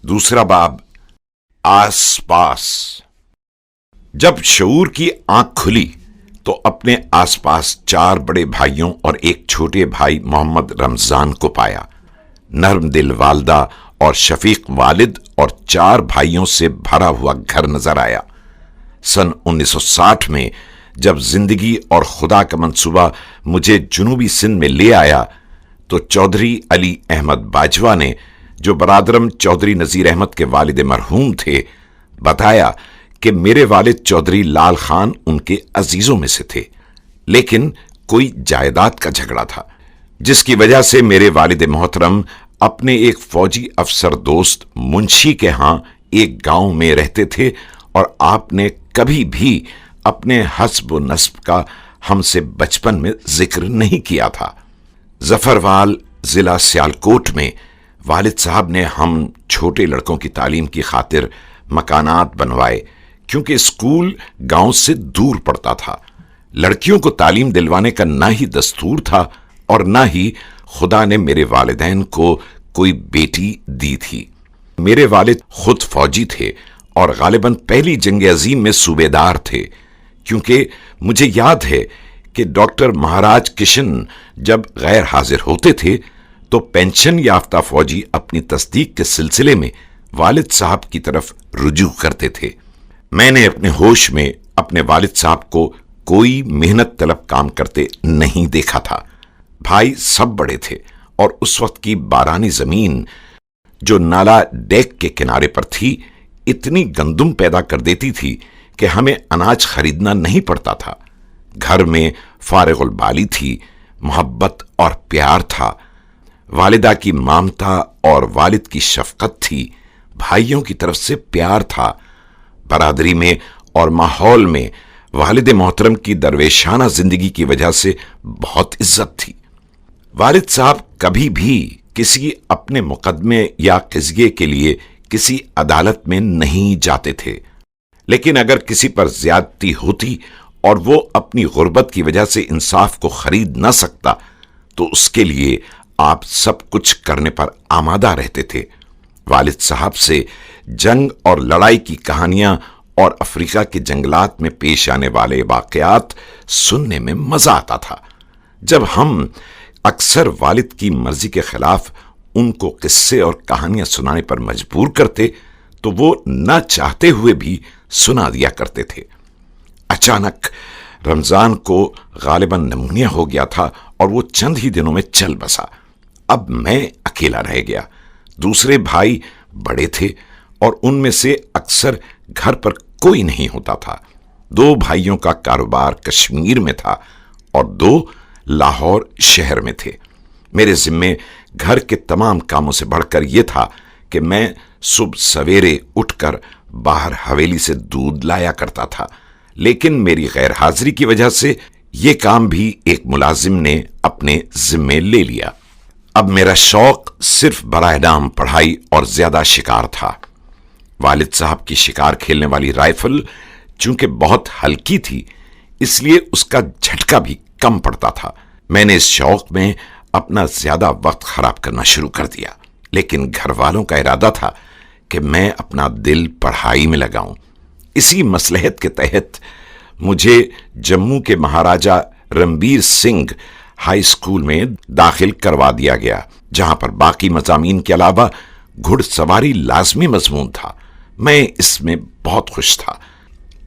दूसरा बाब, आस पास। जब शऊर की आंख खुली तो अपने आसपास 4 बड़े भाइयों और एक छोटे भाई मोहम्मद रमजान को पाया। नर्म दिल वालदा और शफीक वालिद और 4 भाइयों से भरा हुआ घर नजर आया। सन 1960 में जब जिंदगी और खुदा का मंसूबा मुझे जुनूबी सिंध में ले आया तो चौधरी अली अहमद बाजवा ने, जो बरादरम चौधरी नजीर अहमद के वालिद मरहूम थे, बताया कि मेरे वालिद चौधरी लाल खान उनके अजीजों में से थे, लेकिन कोई जायदाद का झगड़ा था, जिसकी वजह से मेरे वालिद मोहतरम अपने एक फौजी अफसर दोस्त मुंशी के यहां एक गांव में रहते थे और आपने कभी भी अपने हस्ब व नस्ब का हमसे बचपन में जिक्र नहीं किया था। जफरवाल जिला सियालकोट में वालिद साहब ने हम छोटे लड़कों की तालीम की खातिर मकानात बनवाए, क्योंकि स्कूल गांव से दूर पड़ता था। लड़कियों को तालीम दिलवाने का ना ही दस्तूर था और ना ही खुदा ने मेरे वालिदैन को कोई बेटी दी थी। मेरे वालिद खुद फौजी थे और गालिबन पहली जंग अजीम में सूबेदार थे, क्योंकि मुझे याद है कि डॉक्टर महाराज किशन जब गैर हाजिर होते थे तो पेंशन याफ्ता फौजी अपनी तस्दीक के सिलसिले में वालिद साहब की तरफ रुजू करते थे। मैंने अपने होश में अपने वालिद साहब को कोई मेहनत तलब काम करते नहीं देखा था। भाई सब बड़े थे और उस वक्त की बारानी जमीन जो नाला डेक के किनारे पर थी इतनी गंदुम पैदा कर देती थी कि हमें अनाज खरीदना नहीं पड़ता था। घर में फारिगुल बाली थी, मोहब्बत और प्यार था, वालिदा की ममता और वालिद की शफकत थी, भाइयों की तरफ से प्यार था। बरादरी में और माहौल में वालिद मोहतरम की दरवेशाना जिंदगी की वजह से बहुत इज्जत थी। वालिद साहब कभी भी किसी अपने मुकदमे या क़िज़्ये के लिए किसी अदालत में नहीं जाते थे, लेकिन अगर किसी पर ज्यादती होती और वो अपनी गुर्बत की वजह से इंसाफ को खरीद न सकता तो उसके लिए आप सब कुछ करने पर आमादा रहते थे। वालिद साहब से जंग और लड़ाई की कहानियां और अफ्रीका के जंगलात में पेश आने वाले वाकयात सुनने में मजा आता था। जब हम अक्सर वालिद की मर्जी के खिलाफ उनको किस्से और कहानियां सुनाने पर मजबूर करते तो वो न चाहते हुए भी सुना दिया करते थे। अचानक रमजान को गालिबन निमोनिया हो गया था और वो चंद ही दिनों में चल बसा। अब मैं अकेला रह गया। दूसरे भाई बड़े थे और उनमें से अक्सर घर पर कोई नहीं होता था। 2 भाइयों का कारोबार कश्मीर में था और 2 लाहौर शहर में थे। मेरे जिम्मे घर के तमाम कामों से बढ़कर यह था कि मैं सुबह सवेरे उठकर बाहर हवेली से दूध लाया करता था, लेकिन मेरी गैर हाजिरी की वजह से यह काम भी एक मुलाजिम ने अपने जिम्मे ले लिया। अब मेरा शौक सिर्फ बराए नाम पढ़ाई और ज्यादा शिकार था। वालिद साहब की शिकार खेलने वाली राइफल चूंकि बहुत हल्की थी, इसलिए उसका झटका भी कम पड़ता था। मैंने इस शौक में अपना ज्यादा वक्त खराब करना शुरू कर दिया, लेकिन घर वालों का इरादा था कि मैं अपना दिल पढ़ाई में लगाऊं। इसी मसलहत के तहत मुझे जम्मू के महाराजा रणबीर सिंह हाई स्कूल में दाखिल करवा दिया गया, जहां पर बाकी मज़ामीन के अलावा घुड़सवारी लाजमी मजमून था। मैं इसमें बहुत खुश था,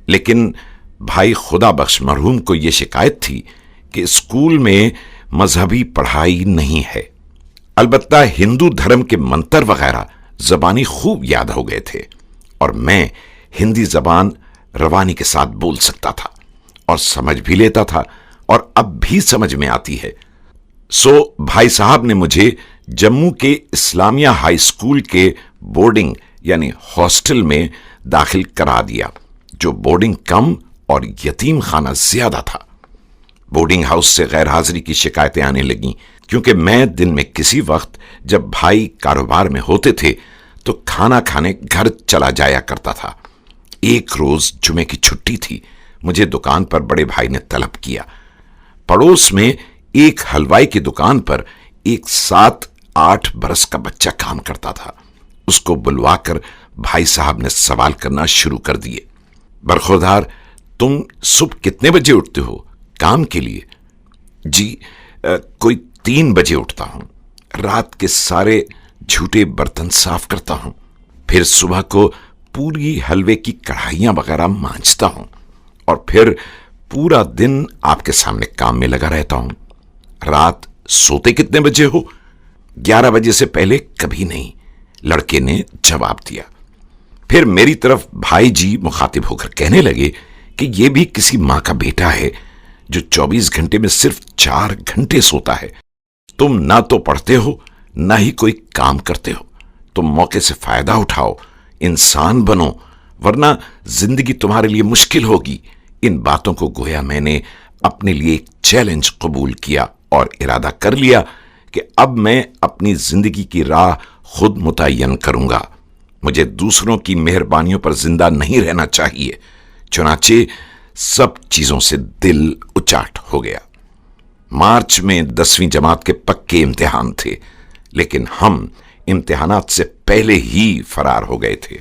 लेकिन भाई खुदा बख्श मरहूम को यह शिकायत थी कि स्कूल में मजहबी पढ़ाई नहीं है। अलबत्ता हिंदू धर्म के मंतर वगैरह जबानी खूब याद हो गए थे और मैं हिंदी जबान रवानी के साथ बोल सकता था और समझ भी लेता था और अब भी समझ में आती है। सो भाई साहब ने मुझे जम्मू के इस्लामिया हाई स्कूल के बोर्डिंग यानी हॉस्टल में दाखिल करा दिया, जो बोर्डिंग कम और यतीम खाना ज्यादा था। बोर्डिंग हाउस से गैर हाजिरी की शिकायतें आने लगीं, क्योंकि मैं दिन में किसी वक्त जब भाई कारोबार में होते थे तो खाना खाने घर चला जाया करता था। एक रोज जुमे की छुट्टी थी। मुझे दुकान पर बड़े भाई ने तलब किया। पड़ोस में एक हलवाई की दुकान पर एक 7-8 बरस का बच्चा काम करता था। اس کو بلوا کر بھائی صاحب نے سوال کرنا شروع کر دیے۔ برخوردار، تم صبح کتنے بجے اٹھتے ہو کام کے لیے؟ جی کوئی 3 بجے اٹھتا ہوں، رات کے سارے جھوٹے برتن صاف کرتا ہوں، پھر صبح کو پوری حلوے کی کڑھائیاں وغیرہ مانجتا ہوں، اور پھر پورا دن آپ کے سامنے کام میں لگا رہتا ہوں۔ رات سوتے کتنے بجے ہو؟ 11 بجے سے پہلے کبھی نہیں، لڑکے نے جواب دیا۔ پھر میری طرف بھائی جی مخاطب ہو کر کہنے لگے کہ یہ بھی کسی ماں کا بیٹا ہے جو 24 گھنٹے میں صرف 4 گھنٹے سوتا ہے۔ تم نہ تو پڑھتے ہو نہ ہی کوئی کام کرتے ہو، تم موقع سے فائدہ اٹھاؤ، انسان بنو، ورنہ زندگی تمہارے لیے مشکل ہوگی۔ ان باتوں کو گویا میں نے اپنے لیے ایک چیلنج قبول کیا اور ارادہ کر لیا کہ اب میں اپنی زندگی کی راہ خود متعین کروں گا۔ مجھے دوسروں کی مہربانیوں پر زندہ نہیں رہنا چاہیے۔ چنانچہ سب چیزوں سے دل اچاٹ ہو گیا۔ مارچ میں 10ویں جماعت کے پکے امتحان تھے، لیکن ہم امتحانات سے پہلے ہی فرار ہو گئے تھے۔